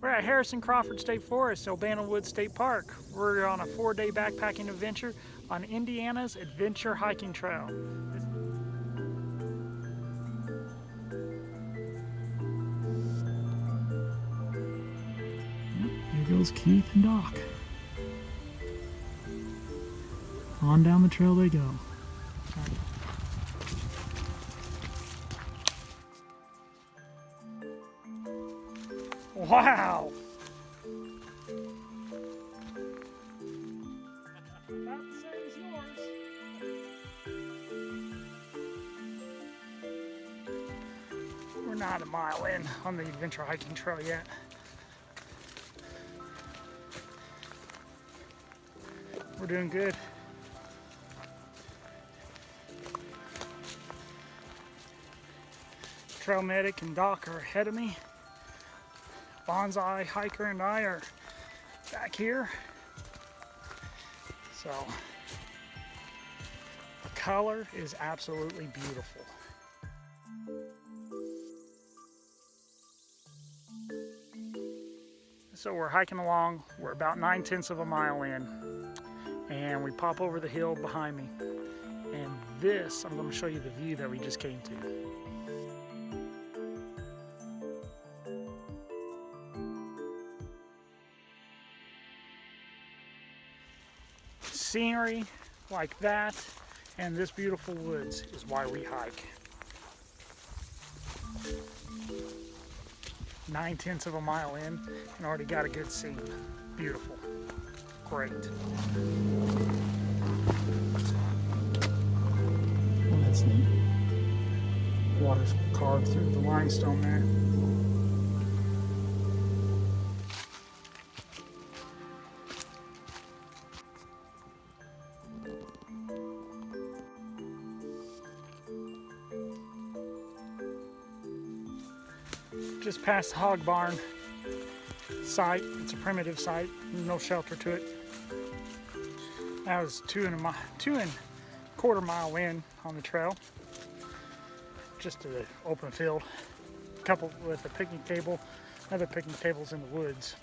We're at Harrison-Crawford State Forest, Albana Woods State Park. We're on a 4-day backpacking adventure on Indiana's Adventure Hiking Trail. There goes Keith and Doc. On down the trail they go. Wow! About the same as yours. We're not a mile in on the adventure hiking trail yet. We're doing good. Trail medic and Doc are ahead of me. Bonsai hiker and I are back here. So the color is absolutely beautiful. So we're hiking along. We're about 9/10 of a mile in, and we pop over the hill behind me. And this, I'm going to show you the view that we just came to. Scenery like that and this beautiful woods is why we hike. 9/10 of a mile in and already got a good scene. Beautiful. Great. Well, that's neat. Water's carved through the limestone there. Just past the hog barn site. It's a primitive site, no shelter to it. That was 2.25 mile in on the trail. Just an open field, couple with a picnic table, other picnic tables in the woods.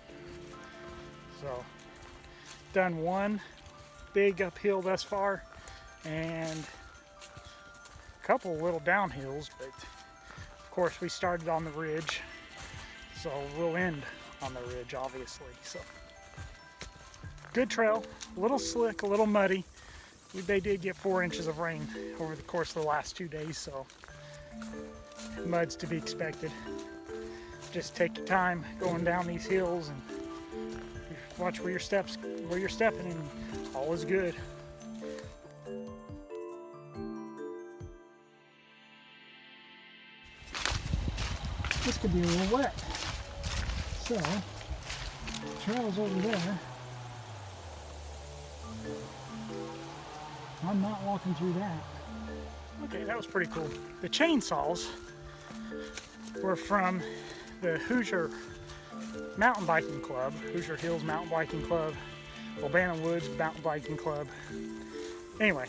So, done one big uphill thus far, and a couple little downhills, but of course we started on the ridge, so we'll end on the ridge obviously. So good trail, a little slick, a little muddy. They did get 4 inches of rain over the course of the last 2 days, so mud's to be expected. Just take your time going down these hills and watch where you're stepping, and all is good. This could be a little wet. So, the trail's over there. I'm not walking through that. Okay, that was pretty cool. The chainsaws were from the Hoosier Mountain Biking Club, Hoosier Hills Mountain Biking Club, Albana Woods Mountain Biking Club. Anyway,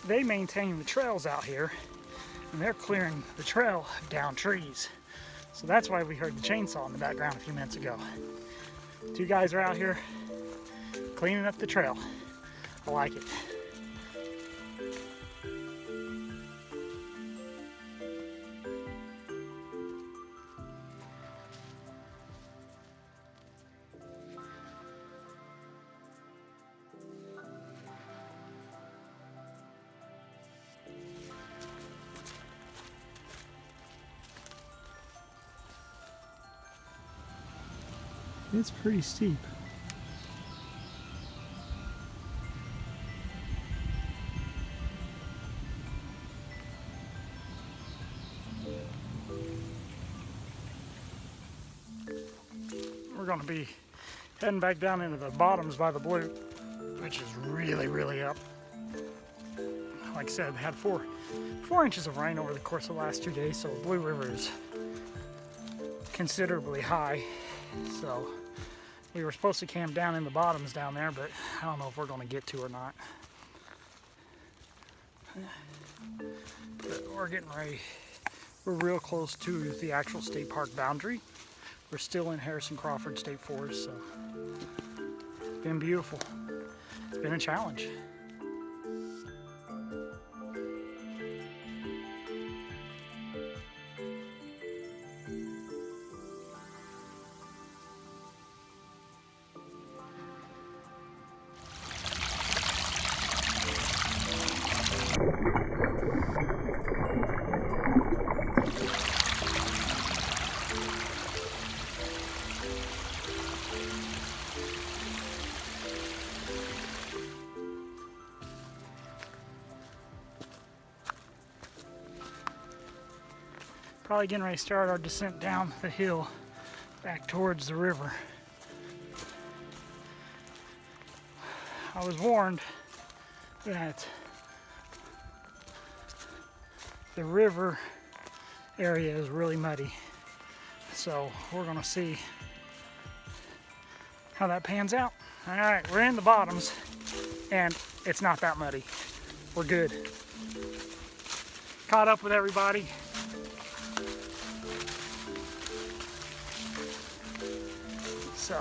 they maintain the trails out here, and they're clearing the trail down trees. So that's why we heard the chainsaw in the background a few minutes ago. 2 guys are out here cleaning up the trail. I like it. It's pretty steep. We're going to be heading back down into the bottoms by the Blue, which is really, really up. Like I said, we had 4 inches of rain over the course of the last 2 days, so the Blue River is considerably high. So we were supposed to camp down in the bottoms down there, but I don't know if we're going to get to or not. But we're getting ready. We're real close to the actual state park boundary. We're still in Harrison-Crawford State Forest, so it's been beautiful. It's been a challenge. Probably getting ready to start our descent down the hill back towards the river. I was warned that the river area is really muddy, so we're gonna see how that pans out. All right, we're in the bottoms and it's not that muddy. We're good. Caught up with everybody. So,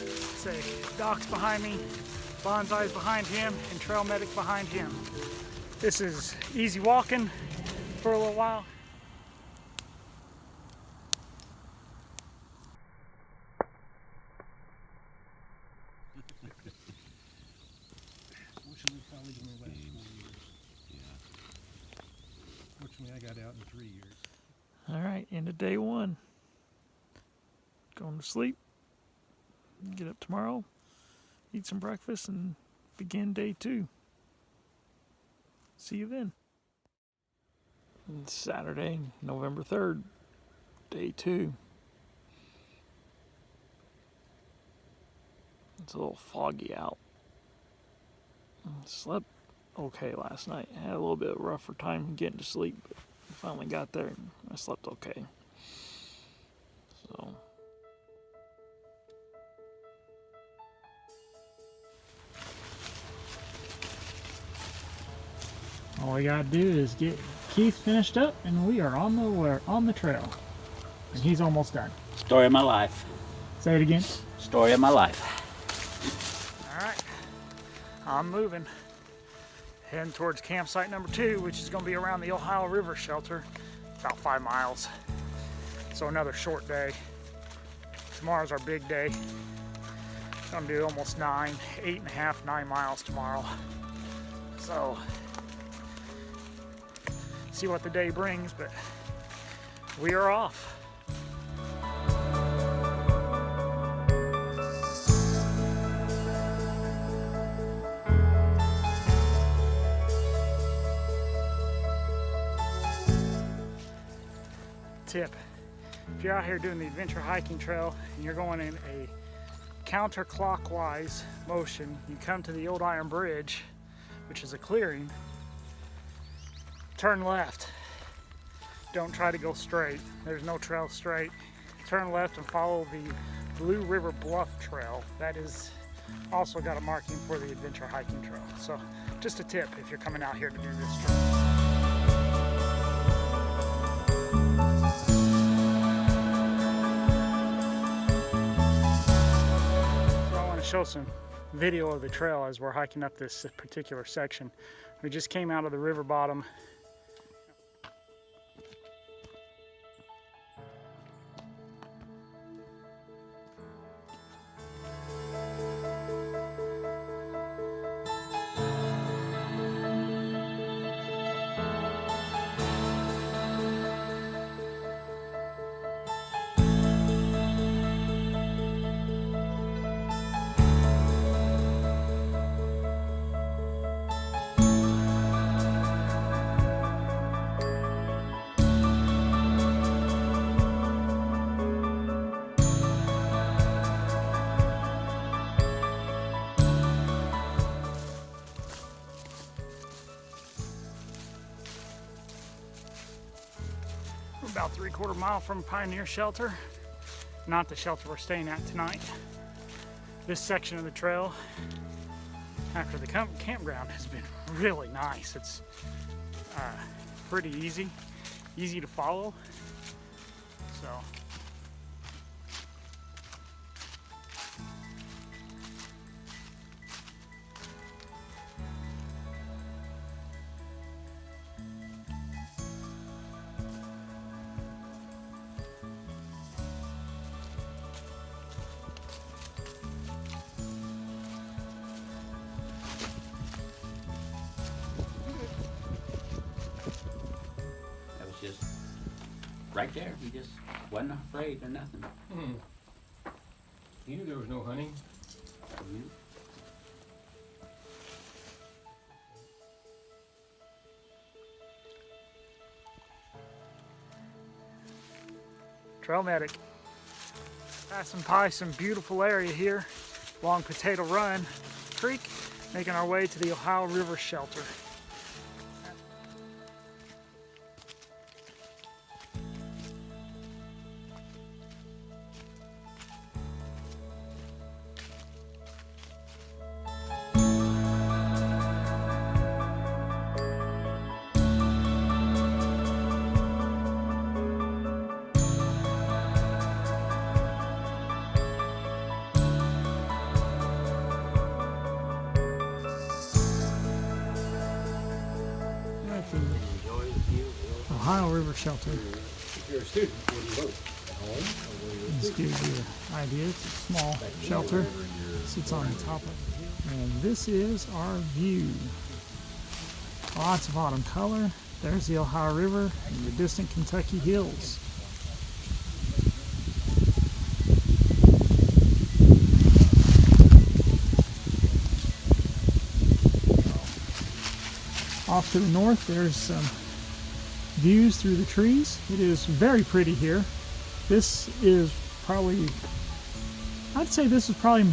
say Doc's behind me, Bonsai's behind him, and Trail Medic behind him. This is easy walking for a little while. Fortunately, probably gonna last 4 years. Yeah. Fortunately, I got out in 3 years. All right, end of day one. Going to sleep, get up tomorrow, eat some breakfast, and begin day two. See you then. It's Saturday, November 3rd, day two. It's a little foggy out. Slept okay last night. I had a little bit of a rougher time getting to sleep, but I finally got there and I slept okay. So. All we gotta do is get Keith finished up, and we are on the trail. And he's almost done. Story of my life. Say it again. Story of my life. All right, I'm moving. Heading towards campsite number 2, which is gonna be around the Ohio River shelter, about 5 miles. So another short day. Tomorrow's our big day. I'm gonna do almost 8.5, 9 miles tomorrow. So, see what the day brings, but we are off. Tip: if you're out here doing the adventure hiking trail and you're going in a counterclockwise motion, you come to the old iron bridge, which is a clearing. Turn left. Don't try to go straight. There's no trail straight. Turn left and follow the Blue River Bluff Trail. That is also got a marking for the adventure hiking trail. So just a tip if you're coming out here to do this trail. So I want to show some video of the trail as we're hiking up this particular section. We just came out of the river bottom. About 3/4 mile from Pioneer Shelter. Not the shelter we're staying at tonight. This section of the trail after the campground has been really nice. It's pretty easy to follow. So. That was just right there. He just wasn't afraid or nothing. You knew there was no honey? Mhm. Trail medic. Passing by some beautiful area here along Potato Run Creek, making our way to the Ohio River shelter. Ohio River shelter. If you're a student, where do you vote? At home? Or where you're a Just student? gives you an idea. It's a small shelter. Sits on the top of it. And this is our view. Lots of autumn color. There's the Ohio River and the distant Kentucky hills. Off to the north, there's some views through the trees. It is very pretty here. This is probably, I'd say this is probably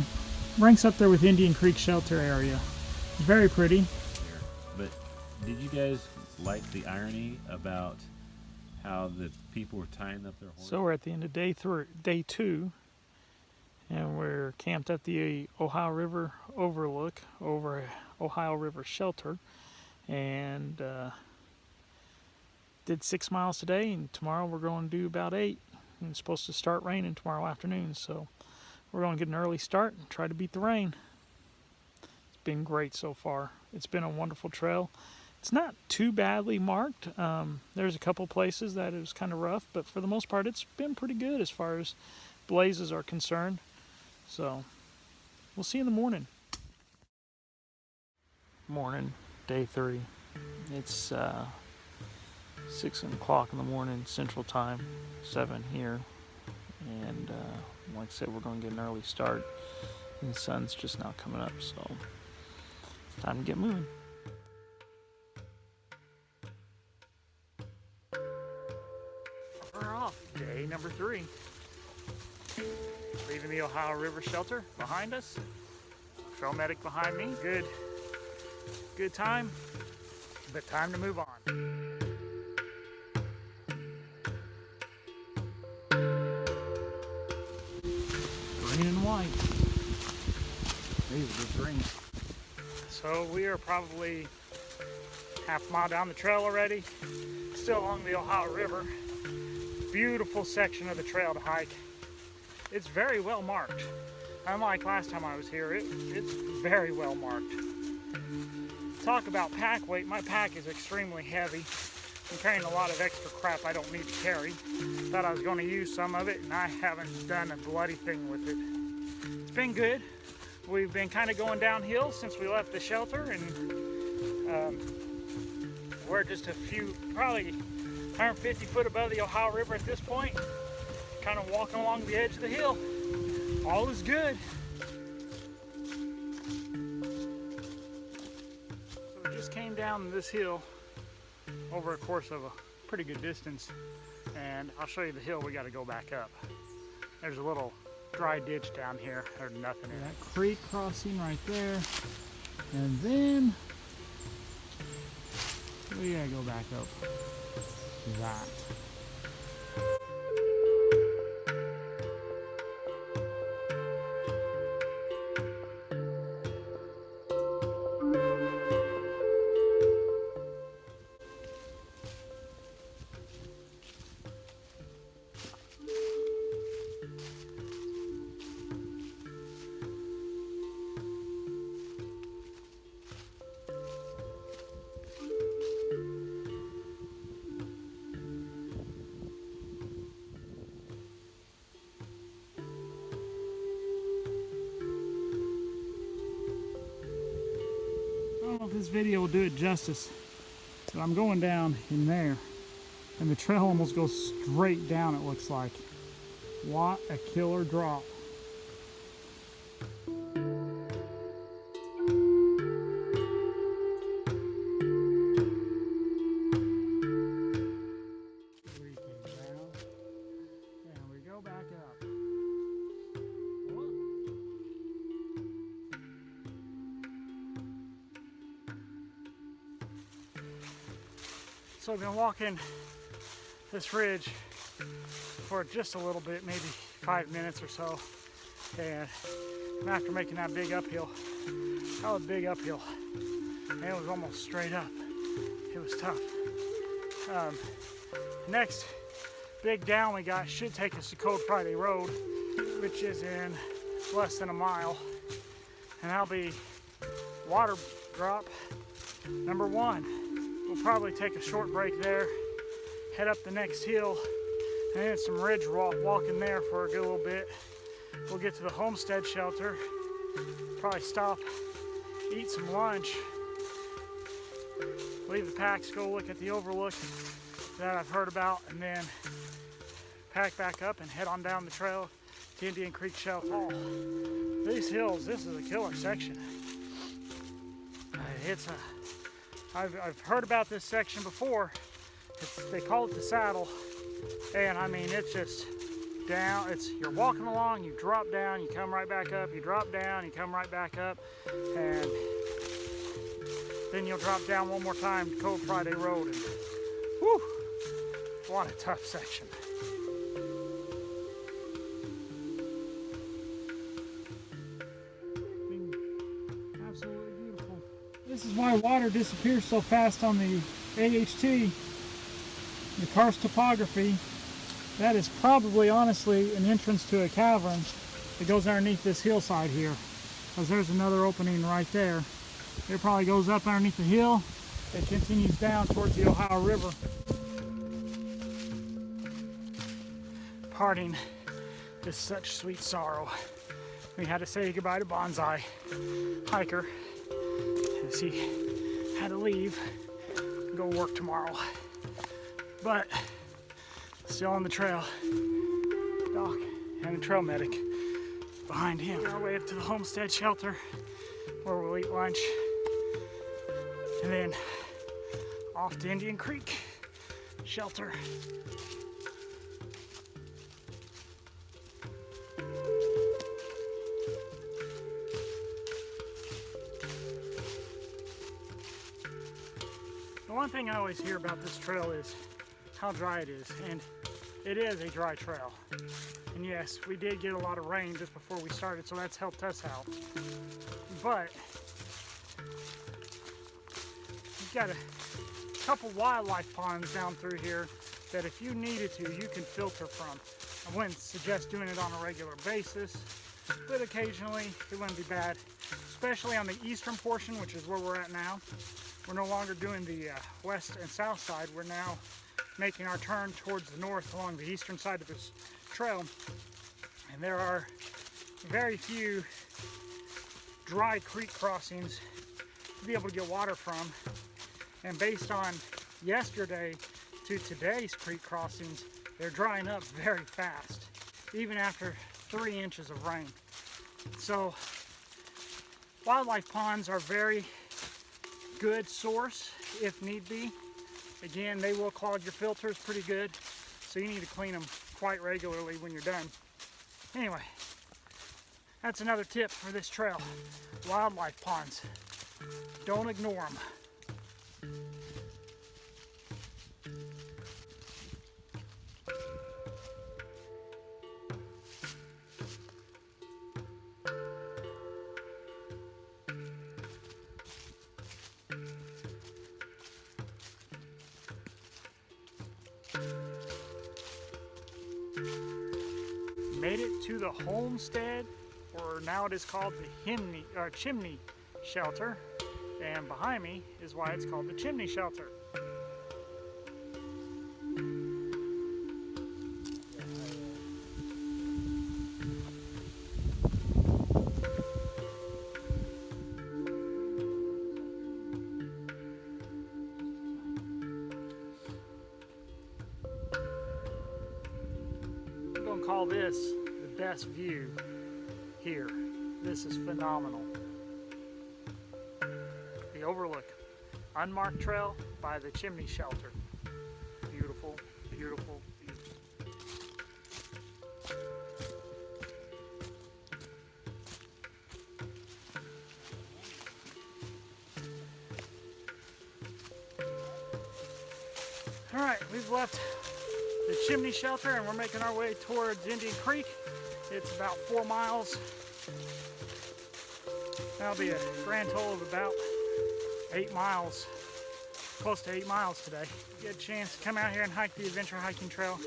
ranks up there with Indian Creek Shelter area. Very pretty. But did you guys like the irony about how the people were tying up their horses? So we're at the end of day 2, and we're camped at the Ohio River overlook over Ohio River Shelter, and did 6 miles today, and tomorrow we're going to do about 8. And it's supposed to start raining tomorrow afternoon, so we're going to get an early start and try to beat the rain. It's been great so far. It's been a wonderful trail. It's not too badly marked. There's a couple places that it was kind of rough, but for the most part it's been pretty good as far as blazes are concerned. So we'll see you in the morning. Morning, day 3. It's 6 o'clock in the morning Central Time, 7 here, and like I said, we're going to get an early start, and the sun's just now coming up, so it's time to get moving. We're off, day number 3. Leaving the Ohio River shelter behind us, trail medic behind me. Good time, but time to move on. Green and white. These are green. So we are probably half a mile down the trail already, still along the Ohio River. Beautiful section of the trail to hike. It's very well marked. Unlike last time I was here, it's very well marked. Talk about pack weight, my pack is extremely heavy. I'm carrying a lot of extra crap I don't need to carry. Thought I was going to use some of it, and I haven't done a bloody thing with it. It's been good. We've been kind of going downhill since we left the shelter, and we're just a few, probably 150 foot above the Ohio River at this point. Kind of walking along the edge of the hill. All is good. So we just came down this hill over a course of a pretty good distance, and I'll show you the hill we got to go back up. There's a little dry ditch down here. There's nothing in that creek crossing right there, and then we gotta go back up that. if this video will do it justice, but I'm going down in there, and the trail almost goes straight down, it looks like. What a killer drop. We came down, and we go back up. Whoa. So I've been walking this ridge for just a little bit, maybe 5 minutes or so, and after making that big uphill, that was a big uphill, and it was almost straight up. It was tough. Next big down we got should take us to Cold Friday Road, which is in less than a mile, and that'll be water drop number 1. We'll probably take a short break there, head up the next hill, and then some ridge walking there for a good little bit. We'll get to the homestead shelter, probably stop, eat some lunch, leave the packs, go look at the overlook that I've heard about, and then pack back up and head on down the trail to Indian Creek Shell Hall. These hills, this is a killer section. I've heard about this section before. They call it the saddle, and I mean it's just down. You're walking along, you drop down, you come right back up, you drop down, you come right back up, and then you'll drop down one more time to Cold Friday Road, and whew, what a tough section. Absolutely beautiful. This is why water disappears so fast on the AHT, the karst topography. That is probably, honestly, an entrance to a cavern that goes underneath this hillside here, because there's another opening right there. It probably goes up underneath the hill. It continues down towards the Ohio River. Parting is such sweet sorrow. We had to say goodbye to Bonsai Hiker, as he had to leave and go work tomorrow. But still on the trail. Doc and a trail medic behind him. Our way up to the homestead shelter, where we'll eat lunch, and then off to Indian Creek shelter. The one thing I always hear about this trail is how dry it is, and it is a dry trail. And yes, we did get a lot of rain just before we started, so that's helped us out. But you've got a couple wildlife ponds down through here that if you needed to, you can filter from. I wouldn't suggest doing it on a regular basis, but occasionally it wouldn't be bad, especially on the eastern portion, which is where we're at now. We're no longer doing the west and south side. We're now making our turn towards the north along the eastern side of this trail. And there are very few dry creek crossings to be able to get water from. And based on yesterday to today's creek crossings, they're drying up very fast, even after 3 inches of rain. So wildlife ponds are very good source if need be. Again, they will clog your filters pretty good, so you need to clean them quite regularly when you're done. Anyway, that's another tip for this trail. Wildlife ponds. Don't ignore them. Made it to the homestead, or now it is called the chimney shelter, and behind me is why it's called the chimney shelter. call this the best view here. This is phenomenal. The overlook. Unmarked trail by the chimney shelter. Beautiful, beautiful, beautiful. All right, we've left the chimney shelter and we're making our way towards Indian Creek. It's about 4 miles. That'll be a grand total of about 8 miles, close to 8 miles today. Get a chance to come out here and hike the adventure hiking trail.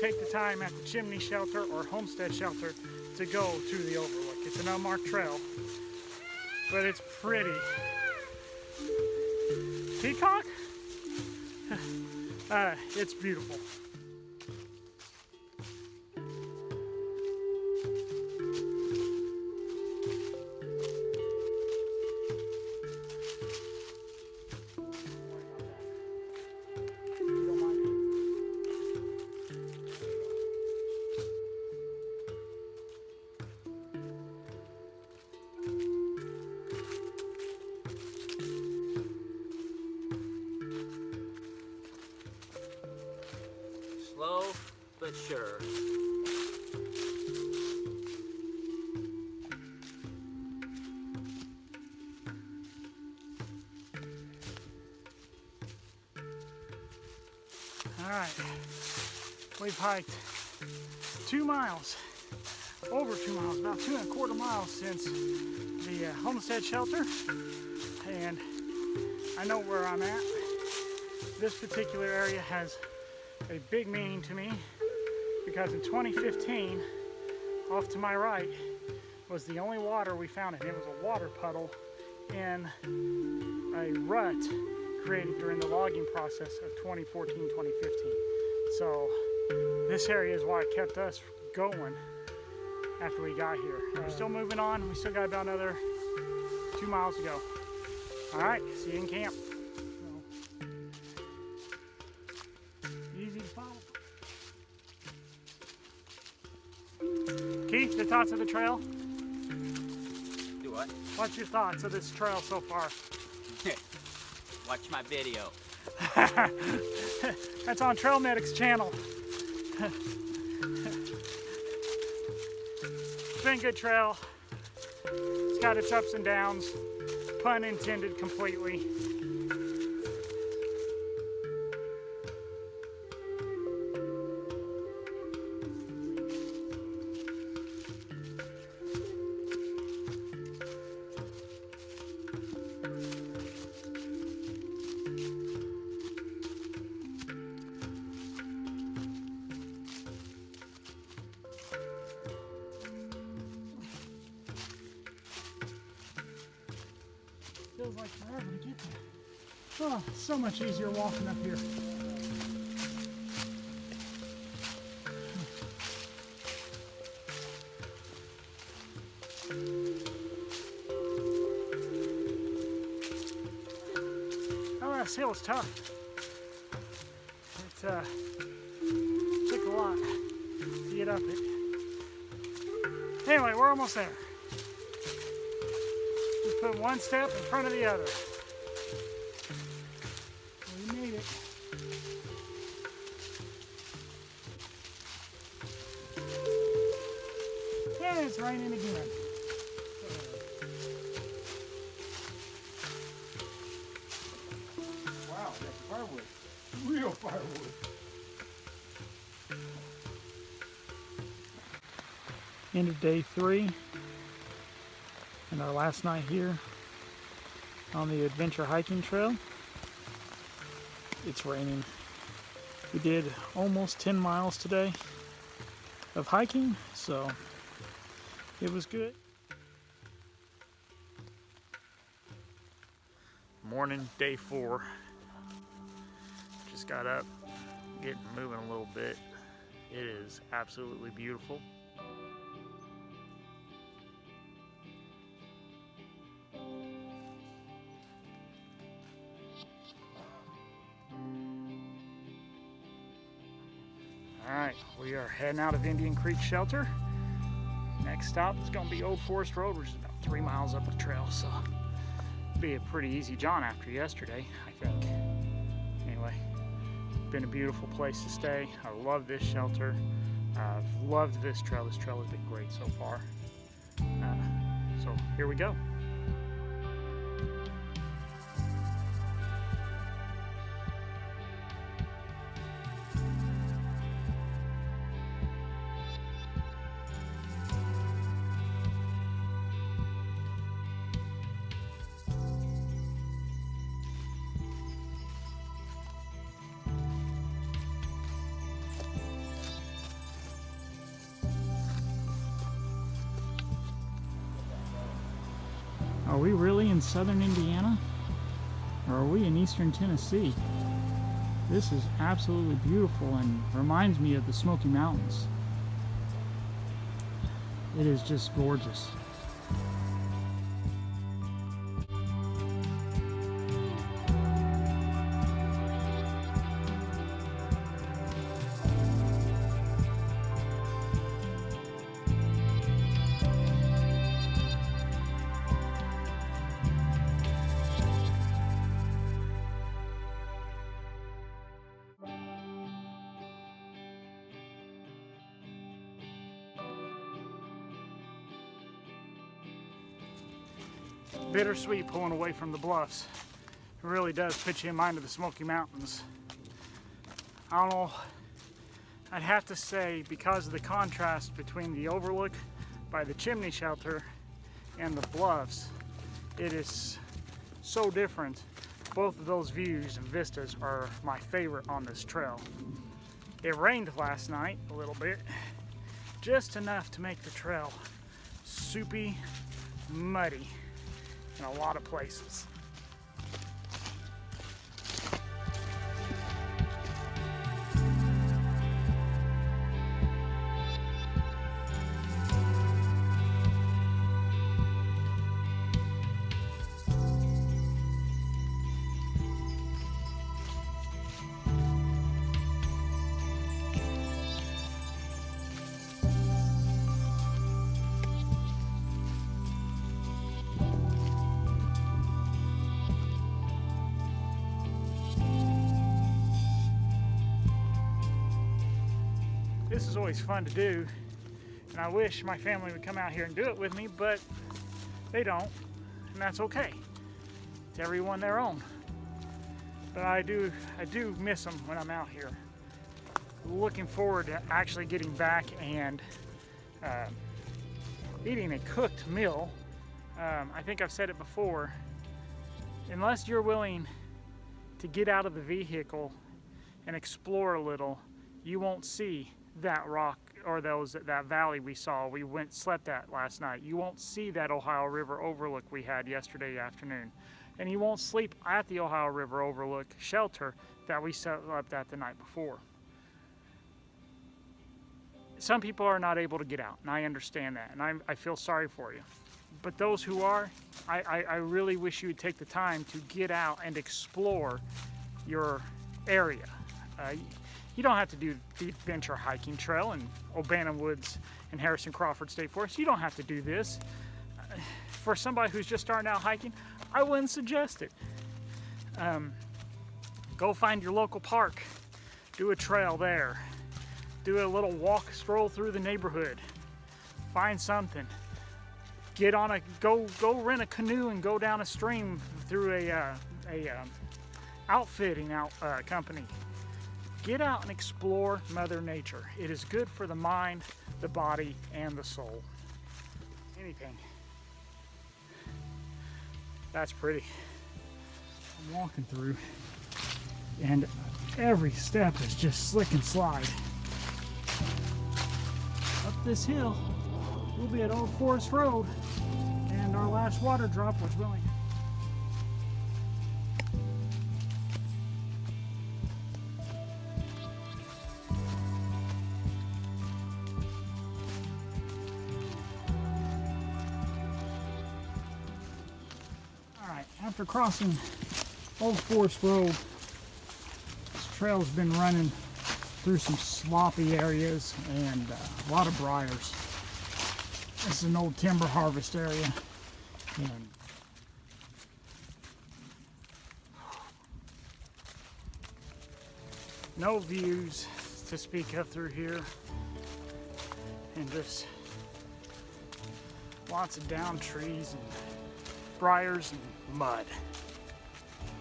Take the time at the chimney shelter or homestead shelter to go to the overlook. It's an unmarked trail, but it's pretty. Peacock? It's beautiful. Slow but sure. All right, we've hiked 2 miles, over 2 miles, about 2¼ miles since the homestead shelter, and I know where I'm at. This particular area has a big meaning to me because in 2015, off to my right, was the only water we found, and it was a water puddle in a rut created during the logging process of 2014-2015. So this area is why it kept us going after we got here. We're still moving on. We still got about another 2 miles to go. All right, see you in camp. Easy to follow. Keith, your thoughts of the trail? Do what? What's your thoughts of this trail so far? Watch my video. That's on Trail Medic's channel. It's been a good trail. It's got its ups and downs, pun intended completely. Feels like forever to get there. Oh, so much easier walking up here. Oh, this hill is tough. It took a lot to get up it. Anyway, we're almost there. Just put one step in front of the other. We made it. And it's raining again. Wow, that's firewood. Real firewood. End of day 3 and our last night here on the adventure hiking trail. It's raining. We did almost 10 miles today of hiking, so it was good. Morning, day 4. Just got up, getting moving a little bit. It is absolutely beautiful. All right, we are heading out of Indian Creek Shelter. Next stop is going to be Old Forest Road, which is about 3 miles up the trail, so it'll be a pretty easy jaunt after yesterday, I think. Anyway, been a beautiful place to stay. I love this shelter. I've loved this trail. This trail has been great so far. So here we go. Are we really in southern Indiana? Or are we in eastern Tennessee? This is absolutely beautiful and reminds me of the Smoky Mountains. It is just gorgeous. Bittersweet pulling away from the bluffs. It really does put you in mind of the Smoky Mountains. I don't know, I'd have to say because of the contrast between the overlook by the chimney shelter and the bluffs, it is so different. Both of those views and vistas are my favorite on this trail. It rained last night a little bit, just enough to make the trail soupy, muddy in a lot of places. This is always fun to do, and I wish my family would come out here and do it with me, but they don't, and that's okay. To everyone their own. But I do miss them when I'm out here. Looking forward to actually getting back and eating a cooked meal. I think I've said it before, unless you're willing to get out of the vehicle and explore a little, you won't see that rock or that valley we saw. We slept at last night. You won't see that Ohio River overlook we had yesterday afternoon, and you won't sleep at the Ohio River overlook shelter that we slept at the night before. Some people are not able to get out, and I understand that, and I feel sorry for you. But those who are, I really wish you would take the time to get out and explore your area. You don't have to do the adventure hiking trail in O'Bannon Woods and Harrison-Crawford State Forest. You don't have to do this. For somebody who's just starting out hiking, I wouldn't suggest it. Go find your local park. Do a trail there. Do a little walk, stroll through the neighborhood. Find something. Go rent a canoe and go down a stream through a outfitting company. Get out and explore Mother Nature. It is good for the mind, the body, and the soul. Anything. That's pretty. I'm walking through, and every step is just slick and slide. Up this hill, we'll be at Old Forest Road, and our last water drop was willing. After crossing Old Forest Road, this trail's been running through some sloppy areas and a lot of briars. This is an old timber harvest area. And no views to speak of through here, and just lots of down trees and briars and mud.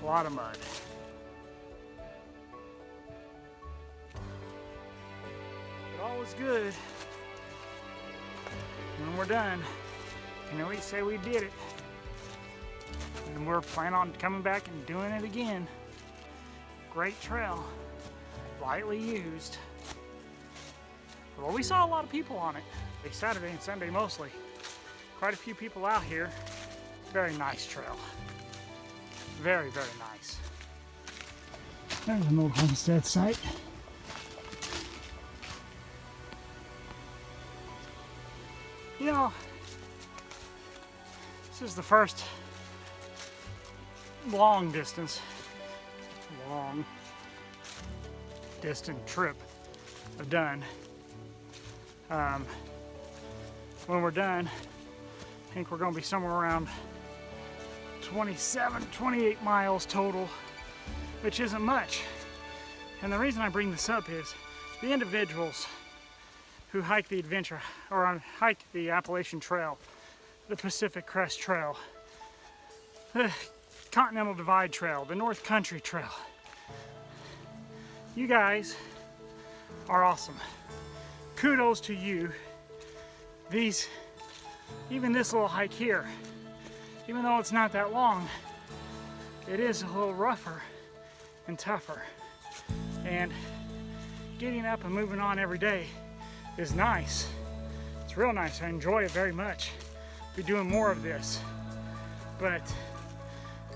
A lot of mud. But all is good when we're done. You can always say we did it. And we're planning on coming back and doing it again. Great trail. Lightly used. Well, we saw a lot of people on it. Saturday and Sunday mostly. Quite a few people out here. Very nice trail. Very, very nice. There's an old homestead site. You know, this is the first long distance trip I've done. When we're done, I think we're going to be somewhere around 27, 28 miles total, which isn't much. And the reason I bring this up is the individuals who hike the adventure, or hike the Appalachian Trail, the Pacific Crest Trail, the Continental Divide Trail, the North Country Trail. You guys are awesome. Kudos to you. Even this little hike here, even though it's not that long, it is a little rougher and tougher. And getting up and moving on every day is nice. It's real nice. I enjoy it very much. Be doing more of this. But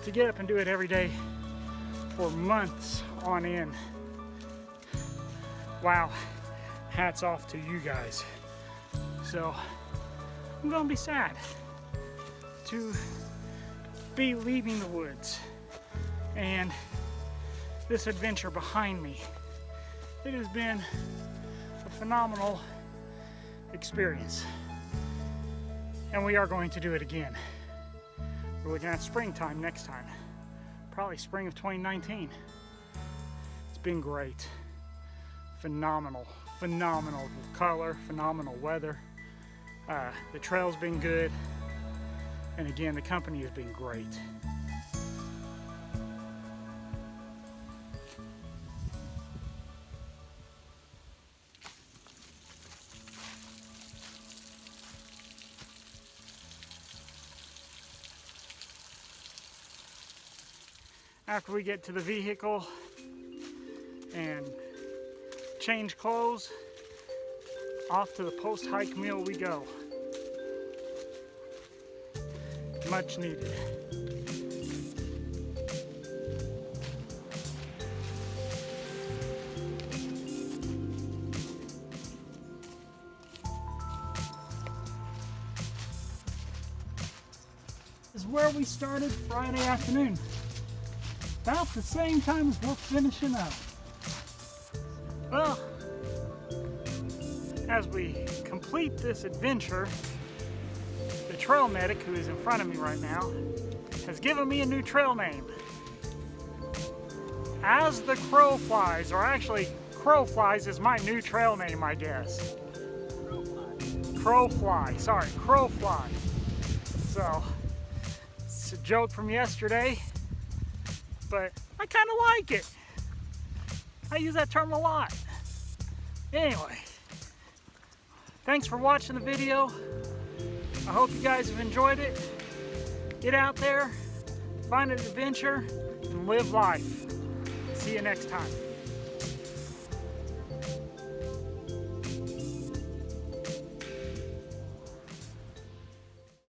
to get up and do it every day for months on end, wow, hats off to you guys. So I'm gonna be sad to be leaving the woods and this adventure behind me. It has been a phenomenal experience, and we are going to do it again. We're looking at springtime next time, probably spring of 2019. It's been great. Phenomenal color, phenomenal weather. The trail's been good, and again, the company has been great. After we get to the vehicle and change clothes, off to the post-hike meal we go. Much needed. This is where we started Friday afternoon. About the same time as we're finishing up. Well, as we complete this adventure, the trail medic, who is in front of me right now, has given me a new trail name. As the Crow Flies, or actually, Crow Flies is my new trail name, I guess. Crow Fly, sorry, Crow Fly. So, it's a joke from yesterday, but I kind of like it. I use that term a lot. Anyway, thanks for watching the video. I hope you guys have enjoyed it. Get out there, find an adventure, and live life. See you next time.